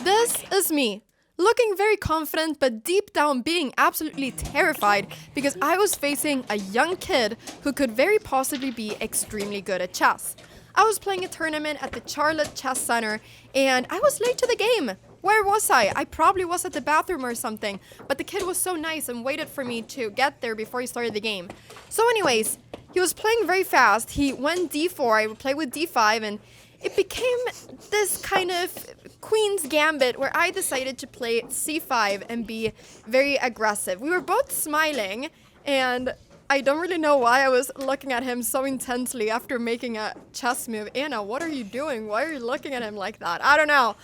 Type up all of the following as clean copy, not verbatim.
This is me, looking very confident but deep down being absolutely terrified because I was facing a young kid who could very possibly be extremely good at chess. I was playing a tournament at the Charlotte Chess Center and I was late to the game. Where was I? I probably was at the bathroom or something, but the kid was so nice and waited for me to get there before he started the game. So anyways, he was playing very fast. He went d4, I would play with d5, and it became this kind of queen's gambit where I decided to play c5 and be very aggressive. We were both smiling, and I don't really know why I was looking at him so intensely after making a chess move. Anna, what are you doing? Why are you looking at him like that? I don't know.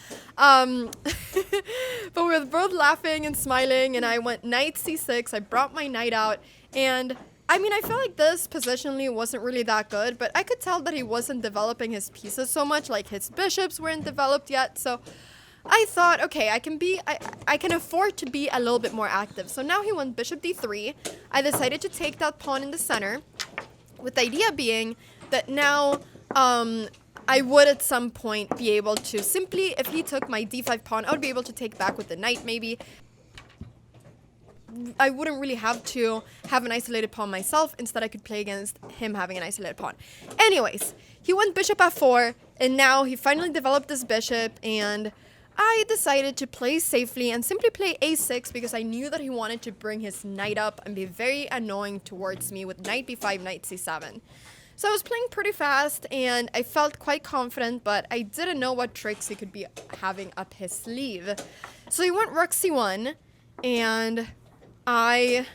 But we were both laughing and smiling, and I went knight c6. I brought my knight out, and I feel like this positionally wasn't really that good, but I could tell that he wasn't developing his pieces so much, like his bishops weren't developed yet, so I thought, okay, I can afford to be a little bit more active. So now he went bishop d3. I decided to take that pawn in the center, with the idea being that now I would at some point be able to simply, if he took my d5 pawn, I would be able to take back with the knight maybe. I wouldn't really have to have an isolated pawn myself. Instead, I could play against him having an isolated pawn. Anyways, he went bishop f4, and now he finally developed this bishop, and I decided to play safely and simply play a6 because I knew that he wanted to bring his knight up and be very annoying towards me with knight b5, knight c7. So I was playing pretty fast, and I felt quite confident, but I didn't know what tricks he could be having up his sleeve. So he went rook c1, and I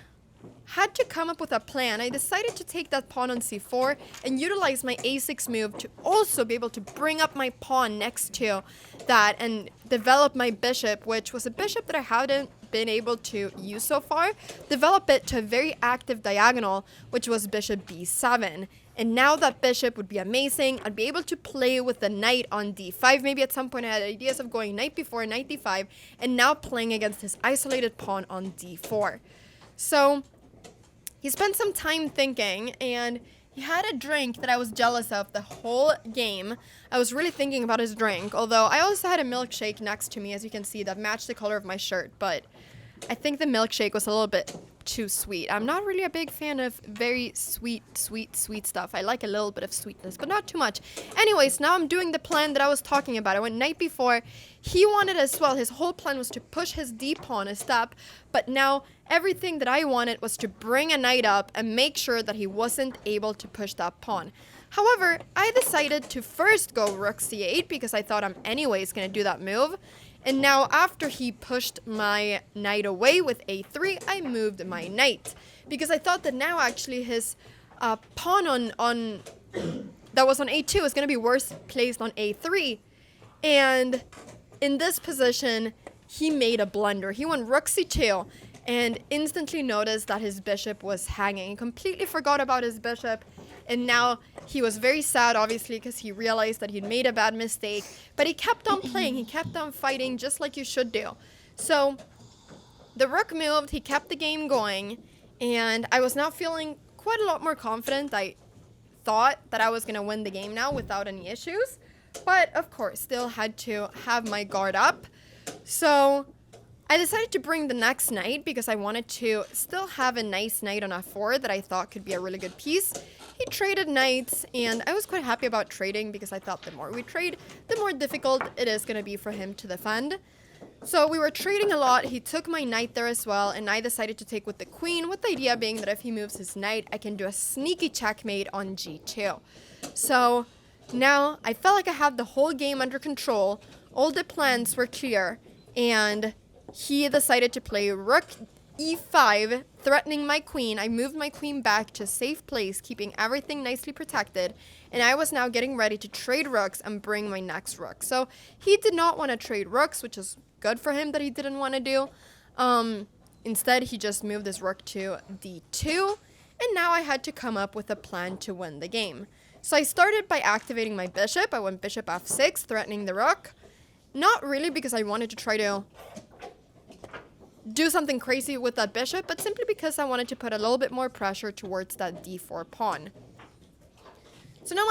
had to come up with a plan. I decided to take that pawn on c4 and utilize my a6 move to also be able to bring up my pawn next to that and develop my bishop, which was a bishop that I hadn't been able to use so far, develop it to a very active diagonal, which was bishop b7. And now that bishop would be amazing. I'd be able to play with the knight on d5. Maybe at some point I had ideas of going knight b4, knight d5, and now playing against his isolated pawn on d4. So he spent some time thinking, and he had a drink that I was jealous of the whole game. I was really thinking about his drink, although I also had a milkshake next to me, as you can see, that matched the color of my shirt, but I think the milkshake was a little bit too sweet. I'm not really a big fan of very sweet stuff. I like a little bit of sweetness, but not too much. Anyways, now I'm doing the plan that I was talking about. I went knight b4. He wanted as well. His whole plan was to push his d pawn a step, but now everything that I wanted was to bring a knight up and make sure that he wasn't able to push that pawn. However, I decided to first go rook c8 because I thought I'm anyways going to do that move. And now after he pushed my knight away with a3, I moved my knight. Because I thought that now actually his pawn on that was on a2 is going to be worse placed on a3. And in this position, he made a blunder. He went rook c2 and instantly noticed that his bishop was hanging. He completely forgot about his bishop. And now he was very sad, obviously, because he realized that he'd made a bad mistake. But he kept on playing. He kept on fighting, just like you should do. So the rook moved. He kept the game going. And I was now feeling quite a lot more confident. I thought that I was going to win the game now without any issues. But, of course, still had to have my guard up. So I decided to bring the next knight because I wanted to still have a nice knight on f4 that I thought could be a really good piece. He traded knights, and I was quite happy about trading because I thought the more we trade, the more difficult it is going to be for him to defend. So we were trading a lot. He took my knight there as well, and I decided to take with the queen, with the idea being that if he moves his knight, I can do a sneaky checkmate on g2. So now I felt like I had the whole game under control. All the plans were clear, and he decided to play rook e5, threatening my queen. I moved my queen back to a safe place, keeping everything nicely protected, and I was now getting ready to trade rooks and bring my next rook. So he did not want to trade rooks, which is good for him that he didn't want to do. Instead, he just moved his rook to d2, and now I had to come up with a plan to win the game. So I started by activating my bishop. I went bishop f6, threatening the rook. Not really because I wanted to try to do something crazy with that bishop, but simply because I wanted to put a little bit more pressure towards that d4 pawn. So now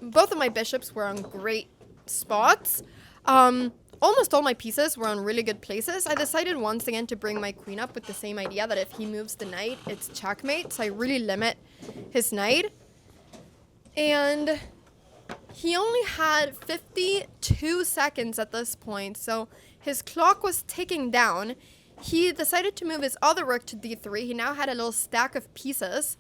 both of my bishops were on great spots. almost all my pieces were on really good places, I decided once again to bring my queen up with the same idea that if he moves the knight, it's checkmate. So I really limit his knight. And he only had 52 seconds at this point, so his clock was ticking down. He decided to move his other rook to d3. He now had a little stack of pieces.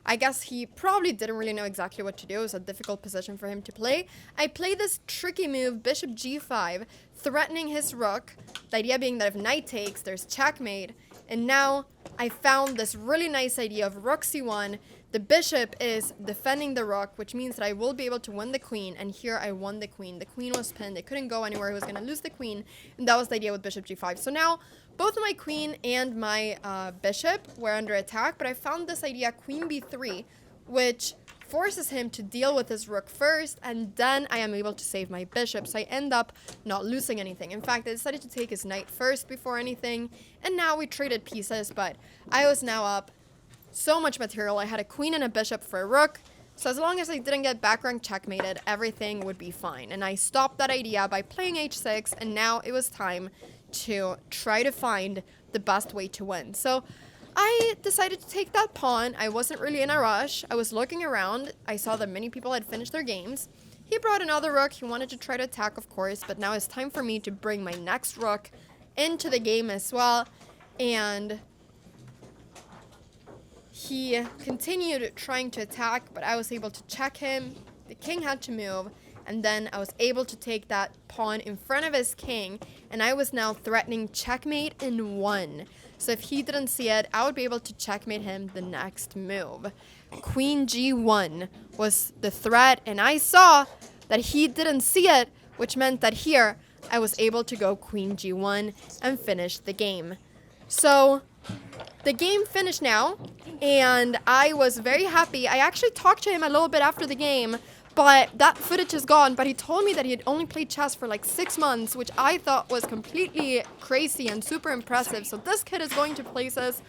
I guess he probably didn't really know exactly what to do. It was a difficult position for him to play. I played this tricky move, bishop g5, threatening his rook. The idea being that if knight takes, there's checkmate. And now I found this really nice idea of rook c1. The bishop is defending the rook, which means that I will be able to win the queen. And here I won the queen. The queen was pinned. It couldn't go anywhere. He was going to lose the queen. And that was the idea with bishop g5. So now both my queen and my bishop were under attack. But I found this idea, queen b3, which forces him to deal with his rook first. And then I am able to save my bishop. So I end up not losing anything. In fact, I decided to take his knight first before anything. And now we traded pieces. But I was now up so much material. I had a queen and a bishop for a rook. So as long as I didn't get back rank checkmated, everything would be fine. And I stopped that idea by playing h6. And now it was time to try to find the best way to win. So I decided to take that pawn. I wasn't really in a rush. I was looking around. I saw that many people had finished their games. He brought another rook. He wanted to try to attack, of course. But now it's time for me to bring my next rook into the game as well. And he continued trying to attack, but I was able to check him. The king had to move, and then I was able to take that pawn in front of his king, and I was now threatening checkmate in 1. So if he didn't see it, I would be able to checkmate him the next move. Queen g1 was the threat, and I saw that he didn't see it, which meant that here I was able to go queen g1 and finish the game. So the game finished now, and I was very happy. I actually talked to him a little bit after the game, but that footage is gone. But he told me that he had only played chess for like 6 months, which I thought was completely crazy and super impressive. So this kid is going to places.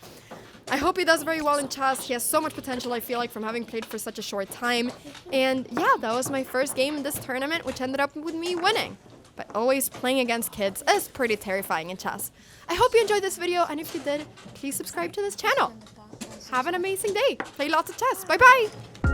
I hope he does very well in chess. He has so much potential, I feel like, from having played for such a short time. And yeah, that was my first game in this tournament, which ended up with me winning. But always playing against kids is pretty terrifying in chess. I hope you enjoyed this video, and if you did, please subscribe to this channel. Have an amazing day. Play lots of chess. Bye-bye.